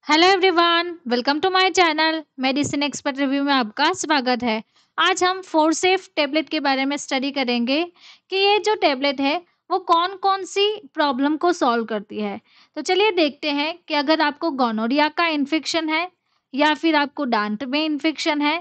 Hello everyone, welcome to my channel medicine expert review में आपका स्वागत है। आज हम फोरसेफ टेबलेट के बारे में स्टडी करेंगे कि ये जो टेबलेट है वो कौन कौन सी प्रॉब्लम को सॉल्व करती है। तो चलिए देखते हैं कि अगर आपको गोनोरिया का इन्फेक्शन है या फिर आपको दांत में इन्फेक्शन है,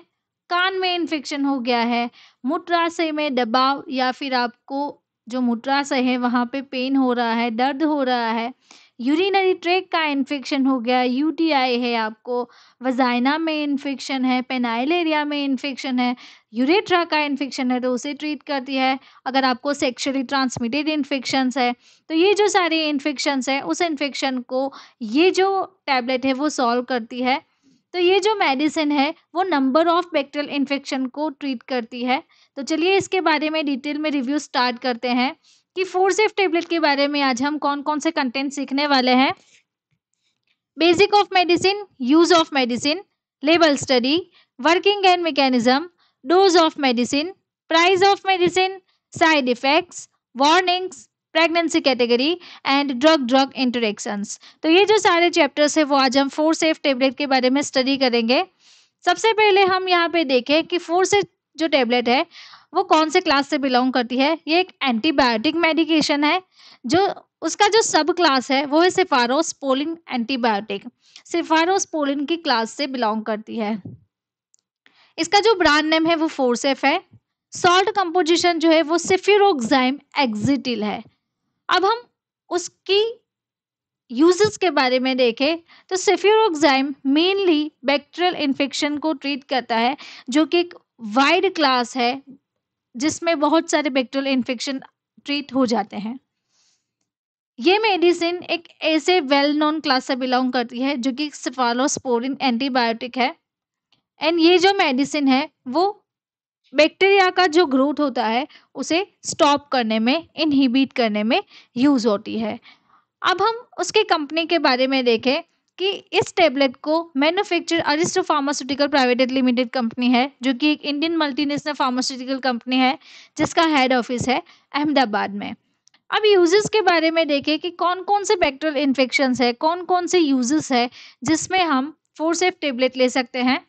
कान में इन्फेक्शन हो गया है, मूत्राशय में दबाव या फिर आपको जो मूत्राशय है वहाँ पे पेन हो रहा है, दर्द हो रहा है, यूरिनरी ट्रैक का इन्फेक्शन हो गया, यूटीआई है आपको, वजाइना में इन्फेक्शन है, पेनाइल एरिया में इन्फेक्शन है, यूरेथ्रा का इन्फेक्शन है तो उसे ट्रीट करती है। अगर आपको सेक्सुअली ट्रांसमिटेड इन्फेक्शंस है तो ये जो सारे इन्फेक्शंस है उस इन्फेक्शन को ये जो टैबलेट है वो सॉल्व करती है। तो ये जो मेडिसिन है वो नंबर ऑफ बैक्टीरियल इन्फेक्शन को ट्रीट करती है। तो चलिए इसके बारे में डिटेल में रिव्यू स्टार्ट करते हैं कि फोरसेफ टेबलेट के बारे में आज हम कौन-कौन से कंटेंट सीखने वाले हैं। Basic of medicine, use of medicine, label study, working and mechanism, dose of medicine, price of medicine, side effects, warnings, pregnancy category and drug drug interactions. तो ये जो सारे चैप्टर्स है वो आज हम फोरसेफ टेबलेट के बारे में स्टडी करेंगे। सबसे पहले हम यहाँ पे देखें कि फोरसेफ जो टेबलेट है वो कौन से क्लास से बिलोंग करती है। ये एक एंटीबायोटिक मेडिकेशन है। जो उसका जो सब क्लास है वो है सिफारोस्पोलिन एंटीबायोटिक। सिफारोस्पोलिन की क्लास से बिलोंग करती है। इसका जो ब्रांड नेम है वो फोरसेफ है। सॉल्ट कंपोजिशन जो है वो सेफिरोक्साइम एक्सिटिल है। अब हम उसकी यूजेस के बारे में देखें तो सेफिरोक्साइम मेनली बैक्टीरियल इन्फेक्शन को ट्रीट करता है, जो कि एक वाइड क्लास है जिसमें बहुत सारे बैक्टीरियल इन्फेक्शन ट्रीट हो जाते हैं। ये मेडिसिन एक ऐसे वेल नोन क्लास से बिलोंग करती है जो कि सेफालोस्पोरिन एंटीबायोटिक है। एंड ये जो मेडिसिन है वो बैक्टीरिया का जो ग्रोथ होता है उसे स्टॉप करने में, इनहिबिट करने में यूज होती है। अब हम उसके कंपनी के बारे में देखें कि इस टेबलेट को manufacture Aristo pharmaceutical private limited company है, जो कि एक इंडियन मल्टीनेशनल फार्मास्यूटिकल कंपनी है जिसका हेड ऑफिस है अहमदाबाद में। अब यूजेस के बारे में देखें कि कौन-कौन से बैक्टीरियल इन्फेक्शंस है, कौन-कौन से यूजेस है जिसमें हम फोरसेफ टेबलेट ले सकते हैं।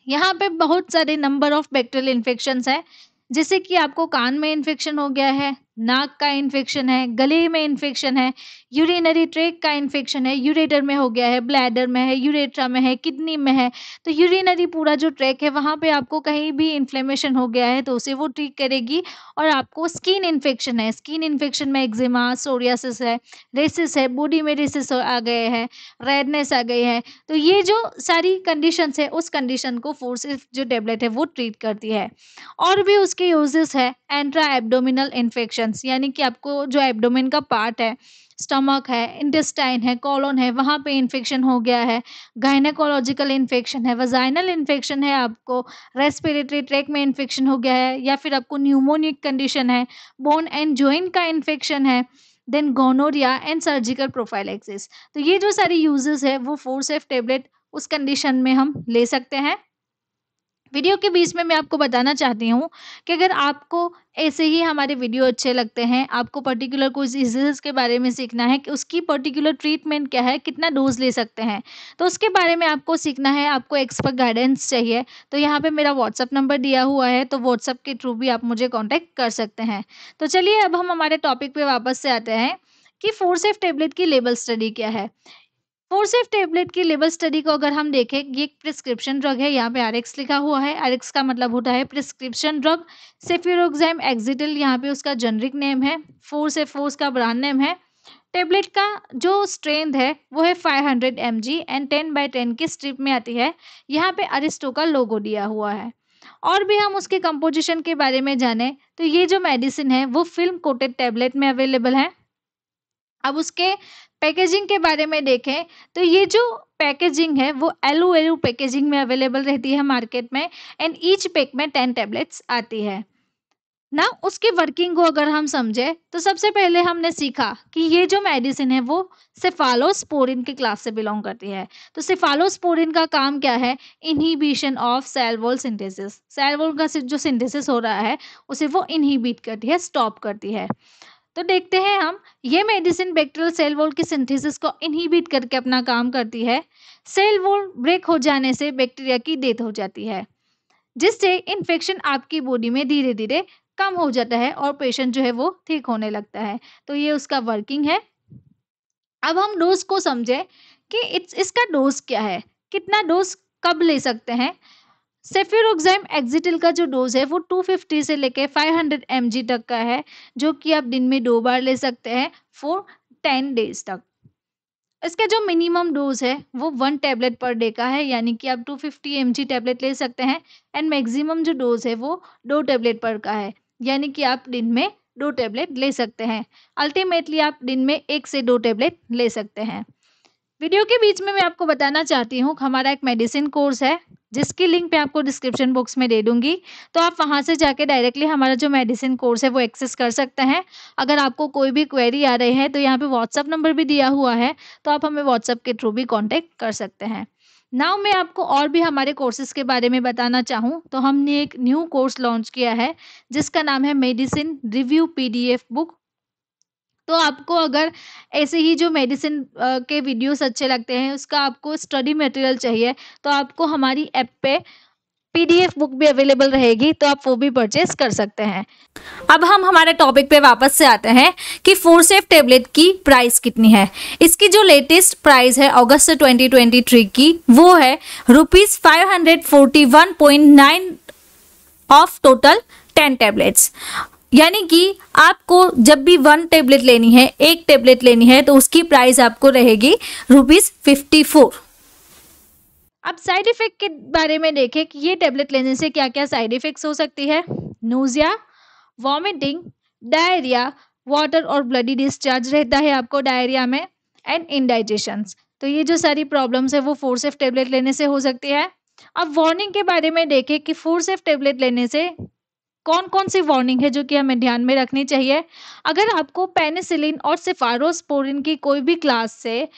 यहाँ पे बहुत सारे नंबर ऑफ बैक्टीरियल इन्फेक्शंस हैं, जैसे कि आपको कान में इन्फेक्शन हो गया है, नाक का इन्फेक्शन है, गले में इन्फेक्शन है, यूरिनरी ट्रैक का इन्फेक्शन है, यूरेटर में हो गया है, ब्लैडर में है, यूरेथ्रा में है, किडनी में है। तो यूरिनरी पूरा जो ट्रैक है वहाँ पे आपको कहीं भी इन्फ्लेमेशन हो गया है तो उसे वो ट्रीट करेगी। और आपको स्किन इन्फेक्शन है, स्किन इन्फेक्शन में एक्जिमा, सोरियासिस है, रेसिस है, बॉडी में रेसिस आ गए हैं, रेडनेस आ गई है। तो ये जो सारी कंडीशंस है उस कंडीशन को फोरसेफ जो टेबलेट है वो ट्रीट करती है। और भी उसके यूजेस है इंट्रा एब्डोमिनल इन्फेक्शंस, यानी कि आपको जो एब्डोमेन का पार्ट है, स्टमक है, इंटेस्टाइन है, कॉलोन है, वहाँ पे इन्फेक्शन हो गया है, गायनेकोलॉजिकल इन्फेक्शन है, वजाइनल इन्फेक्शन है, आपको रेस्पिरेटरी ट्रैक में इन्फेक्शन हो गया है, या फिर आपको न्यूमोनिक कंडीशन है, बोन एंड जॉइंट का इन्फेक्शन है, then gonorrhoea and surgical prophylaxis. तो ये जो सारी यूजेस है वो फोरसेफ टेबलेट उस कंडीशन में हम ले सकते हैं। वीडियो के बीच में मैं आपको बताना चाहती हूँ कि अगर आपको ऐसे ही हमारे वीडियो अच्छे लगते हैं, आपको पर्टिकुलर कोई डिजीज़ के बारे में सीखना है कि उसकी पर्टिकुलर ट्रीटमेंट क्या है, कितना डोज़ ले सकते हैं, तो उसके बारे में आपको सीखना है, आपको एक्सपर्ट गाइडेंस चाहिए, तो यहाँ पे मेरा व्हाट्सएप नंबर दिया हुआ है, तो व्हाट्सएप के थ्रू भी आप मुझे कॉन्टैक्ट कर सकते हैं। तो चलिए अब हम हमारे टॉपिक पे वापस से आते हैं कि फोरसेफ टेबलेट की लेबल स्टडी क्या है। फोरसेफ टेबलेट की लेवल स्टडी को अगर हम देखें, ये एक प्रिस्क्रिप्शन ड्रग है। यहाँ पे आरएक्स लिखा हुआ है। आरएक्स का मतलब होता है प्रिस्क्रिप्शन ड्रग। सेफिरोक्साइम एक्सिटिल यहाँ पे उसका जेनरिक नेम है। फोर्स का ब्रांड नेम है। टेबलेट का जो स्ट्रेंथ है वो है 500 mg एंड 10/10 की स्ट्रिप में आती है। यहाँ पे अरिस्टो का लोगो दिया हुआ है। और भी हम उसके कंपोजिशन के बारे में जाने तो ये जो मेडिसिन है वो फिल्म कोटेड टेबलेट में अवेलेबल है। अब उसके पैकेजिंग के बारे में देखें तो ये जो पैकेजिंग है वो एलू पैकेजिंग में अवेलेबल रहती है मार्केट में। एंड ईच पैक में 10 टैबलेट्स आती है ना। उसकी वर्किंग को अगर हम समझे तो सबसे पहले हमने सीखा कि ये जो मेडिसिन है वो सेफालोस्पोरिन की क्लास से बिलोंग करती है। तो सेफालोस्पोरिन का काम क्या है? Inhibition of cell wall synthesis. Cell wall का जो सिंथेसिस हो रहा है उसे वो इनहिबिट करती है, स्टॉप करती है। तो देखते हैं हम, ये मेडिसिन बैक्टीरियल सेल वॉल की सिंथेसिस को इनहिबिट करके अपना काम करती है। सेल वॉल ब्रेक हो जाने से बैक्टीरिया की डेथ हो जाती है, जिससे इन्फेक्शन आपकी बॉडी में धीरे धीरे कम हो जाता है और पेशेंट जो है वो ठीक होने लगता है। तो ये उसका वर्किंग है। अब हम डोज को समझें कि इसका डोज क्या है, कितना डोज कब ले सकते हैं। सेफ्यूरोक्साइम एक्जिटिल का जो डोज है वो 250 से लेके 500 mg तक का है, जो कि आप दिन में 2 बार ले सकते हैं फॉर 10 डेज तक। इसका जो मिनिमम डोज है वो 1 टैबलेट पर डे का है, यानी कि आप 250 mg टैबलेट ले सकते हैं। एंड मैक्सिमम जो डोज है वो 2 टैबलेट पर का है, यानी कि आप दिन में 2 टैबलेट ले सकते हैं। अल्टीमेटली आप दिन में 1 से 2 टैबलेट ले सकते हैं। वीडियो के बीच में मैं आपको बताना चाहती हूँ, हमारा एक मेडिसिन कोर्स है जिसकी लिंक मैं आपको डिस्क्रिप्शन बॉक्स में दे दूंगी, तो आप वहां से जाके डायरेक्टली हमारा जो मेडिसिन कोर्स है वो एक्सेस कर सकते हैं। अगर आपको कोई भी क्वेरी आ रही है तो यहाँ पे व्हाट्सअप नंबर भी दिया हुआ है, तो आप हमें व्हाट्सअप के थ्रू भी कांटेक्ट कर सकते हैं। नाउ मैं आपको और भी हमारे कोर्सेज के बारे में बताना चाहूँ तो हमने एक न्यू कोर्स लॉन्च किया है जिसका नाम है मेडिसिन रिव्यू PDF बुक। तो आपको अगर ऐसे ही जो मेडिसिन के वीडियोस अच्छे लगते हैं, उसका आपको स्टडी मटेरियल चाहिए, तो आपको हमारी ऐप पे PDF बुक भी अवेलेबल रहेगी, तो आप वो भी परचेस कर सकते हैं। अब हम हमारे टॉपिक पे वापस से आते हैं कि फोरसेफ टेबलेट की प्राइस कितनी है। इसकी जो लेटेस्ट प्राइस है अगस्त 2023 की, वो है ₹541.9 ऑफ टोटल 10 टैबलेट्स। यानी कि आपको जब भी 1 टैबलेट लेनी है, 1 टैबलेट लेनी है, तो उसकी प्राइस आपको रहेगी ₹54। अब साइड इफेक्ट के बारे में देखें कि ये टैबलेट लेने से क्या क्या साइड इफेक्ट्स हो सकती है। नोजिया, वॉमिटिंग, डायरिया, वाटर और ब्लडी डिस्चार्ज रहता है आपको डायरिया में, एंड इंडाइजेशंस। तो ये जो सारी प्रॉब्लम्स है वो फोरसेफ टैबलेट लेने से हो सकती है। अब वार्निंग के बारे में देखें कि फोरसेफ टैबलेट लेने से कौन कौन सी वार्निंग है जो कि हमें ध्यान में रखनी चाहिए। अगर आपको पेनिसिलिन और सेफारोस्पोरिन की कोई भी क्लास से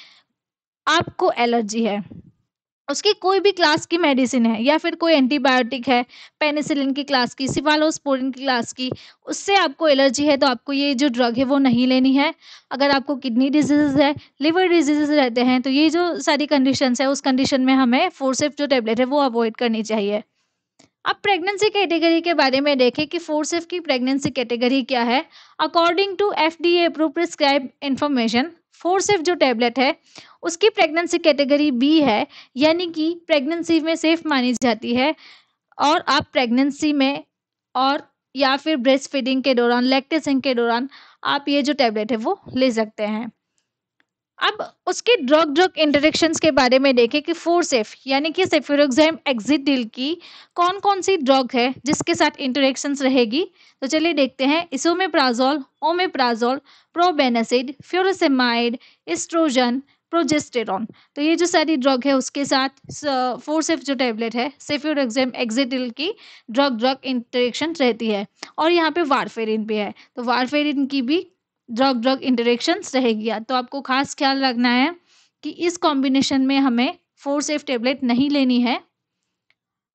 आपको एलर्जी है, उसकी कोई भी क्लास की मेडिसिन है या फिर कोई एंटीबायोटिक है, पेनिसिलिन की क्लास की, सेफालोस्पोरिन की क्लास की, उससे आपको एलर्जी है, तो आपको ये जो ड्रग है वो नहीं लेनी है। अगर आपको किडनी डिजीज है, लिवर डिजीज रहते हैं, तो ये जो सारी कंडीशंस है उस कंडीशन में हमें फोरसेफ जो टैबलेट है वो अवॉइड करनी चाहिए। अब प्रेगनेंसी कैटेगरी के बारे में देखें कि फोरसेफ की प्रेगनेंसी कैटेगरी क्या है। According to FDA approve prescribe information, फोरसेफ जो टैबलेट है उसकी प्रेगनेंसी कैटेगरी B है, यानी कि प्रेगनेंसी में सेफ मानी जाती है और आप प्रेगनेंसी में और या फिर ब्रेस्ट फीडिंग के दौरान, लैक्टेशन के दौरान आप ये जो टैबलेट है वो ले सकते हैं। अब उसके ड्रग ड्रग इंटरेक्शंस के बारे में देखें कि फोरसेफ यानी कि सेफ्यूरोक्साइम एक्जिटिल की कौन कौन सी ड्रग है जिसके साथ इंटरेक्शंस रहेगी। तो चलिए देखते हैं। इसोमेप्राजोल, ओमेप्राजोल, प्रोबेनासिड, फ्यूरोसेमाइड, एस्ट्रोजन, प्रोजेस्टेरॉन। तो ये जो सारी ड्रग है उसके साथ फोरसेफ जो टैबलेट है सेफ्यूरोक्साइम एक्जिटिल की ड्रग ड्रग इंटरेक्शन रहती है। और यहाँ पे वारफेरिन भी है, तो वारफेरिन की भी ड्रग ड्रग इंटरेक्शंस रहेगी। तो आपको खास ख्याल रखना है कि इस कॉम्बिनेशन में हमें फोरसेफ टैबलेट नहीं लेनी है।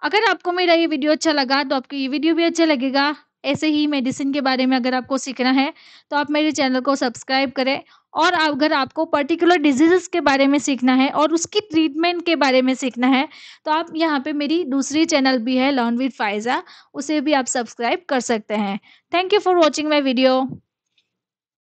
अगर आपको मेरा ये वीडियो अच्छा लगा तो आपको ये वीडियो भी अच्छा लगेगा। ऐसे ही मेडिसिन के बारे में अगर आपको सीखना है तो आप मेरे चैनल को सब्सक्राइब करें। और अगर आपको पर्टिकुलर डिजीज़ेस के बारे में सीखना है और उसकी ट्रीटमेंट के बारे में सीखना है तो आप यहाँ पे मेरी दूसरी चैनल भी है लर्न विद फायजा, उसे भी आप सब्सक्राइब कर सकते हैं। Thank you for watching my video.